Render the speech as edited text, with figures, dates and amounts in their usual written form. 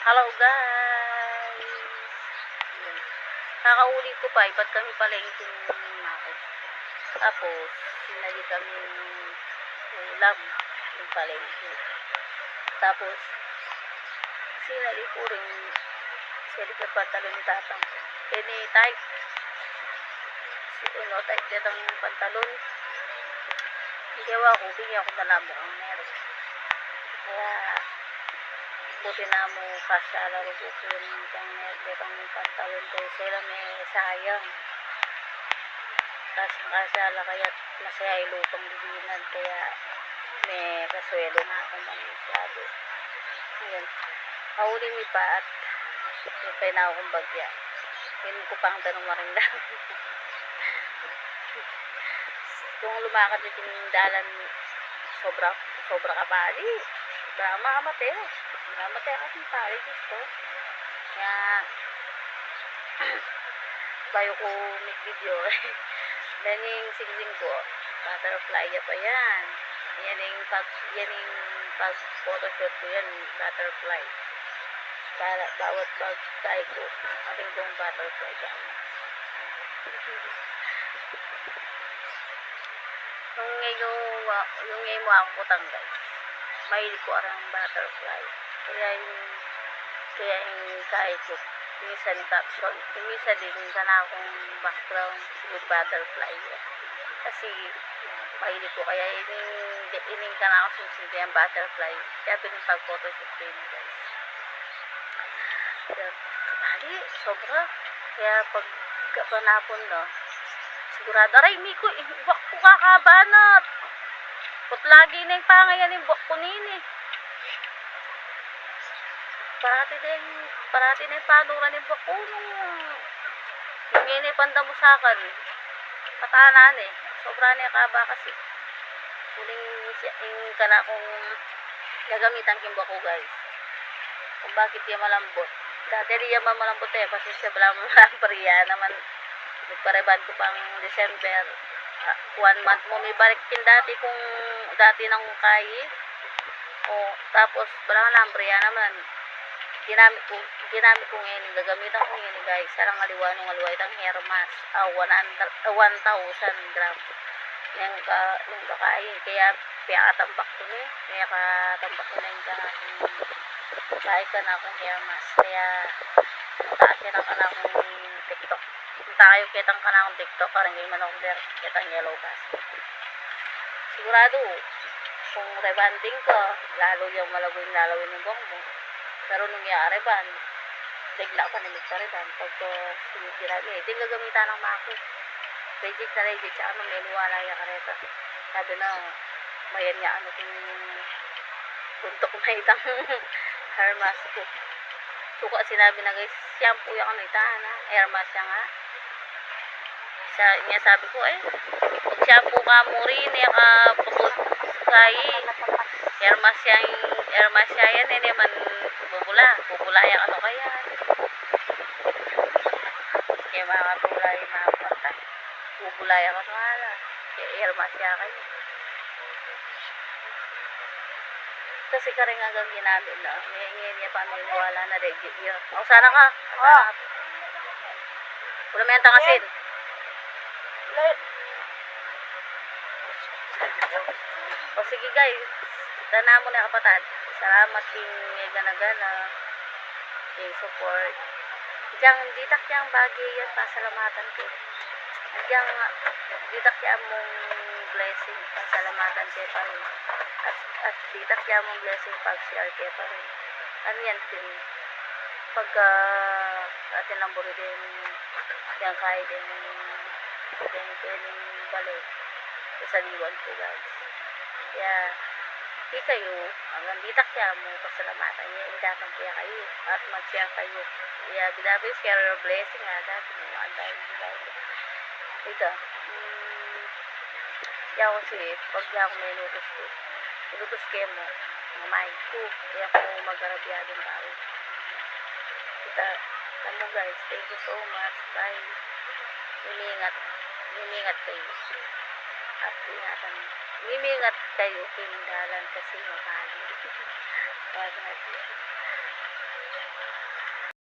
Hello guys! Yun. Kakauli ko pa, iba't kami palengking market. Tapos, sinali kami ulam yung palengke. Tapos, sinali ko rin sinali ko pantalon ni tatang. Type. Type din ang pantalon. Hindi ako, bigyan ako na labo ang meron. Kaya, buti na mo kasala ko yun kang pantalon kayo sila may sayang kasala kaya masaya ilupang dibinan kaya may kaswelo na akong masyado yun kauli mi pa at may pa na akong bagya yun ko pang tanong maring lang kung lumakad dito yung dalan sobra kabali sobra mamatay kasi pare gusto kaya bayo ko mag-video then yung singsing ko butterfly pa yan yung pag photoshoot ko yan butterfly para bawat bagay ko ating kong butterfly ka yung ngayon mo ako putang guys mahilig ko arang butterfly kaya yung kahit ko minsan caption minsan din sana akong background with butterfly kasi mahilig ko kaya ining ka na ako susunod yung butterfly kaya pining pag photoshoot ko yun guys kaya kabali sobra kaya pag kapanapon no sigurado aray miko iwak ko kakabanat put lagi na yung pangayan yung buwak ko nini parati na yung panuran yung buwak ko yung yun panda mo sa akin patanan sobra na yung kaba kasi huling yung kana kong gagamitan king buwak ko guys kung bakit yung malambot dati yung malambot kasi siya malambot naman nagpareban ko pang December 1 month mo may balikin dati nang kayi tapos wala nga lambriya naman ginamit ko ngayon gagamitan ko ngayon guys sarang aliwa itang Hermas 1,000 grams yung kakain kaya katambak ko na yung kahit ka na akong Hermas kaya takin ang akong TikTok tayo kitang ka na akong TikTok parang hindi man akong kitang yellow gas sigurado kung rebanding ka lalo yung malagong lalawin yung buhok mo pero nung i-reban bigla pa na nagpa-reban pagka sinigirami ito yung gagamitan ng mako legit siya may luwala yung kareta sabi na mayan niya kung buntok na itang Hermas ko suka sinabi na guys shampoo yung Hermas siya nga niya sabi ko pag shampoo ka mo rin pagod kayi Hermas siya yan hindi man bubula yung kaya kaya makapula yung makapata bubula yung kaya Hermas siya kayo kasi karing hanggang ginamit na ngayon niya pa may wala na legit yun sana ka wala may tangasin sige guys tana mo na kapatid salamat yung gana-gana yung support diyan ditak yang bagay yan pasalamatan ko diyan ditak yang mong blessing pasalamatan ko pa rin at ditak yang mong blessing pag-share ko pa rin yan pagka atin lang buro din yan kaya din balik sa liwan ko guys kaya di kayo hanggang ditak kaya mo pasalamatan niya indakan kaya kayo at mag-share kayo kaya bilabis share your blessing dati mo andahin ito kaya kasi pag ako may inutos kayo mo mamay ko kaya ako mag-arabyadong tao kita mo guys thank you so much bye Mimingat kayo at mimingat kayo pindalan kasi makali wag natin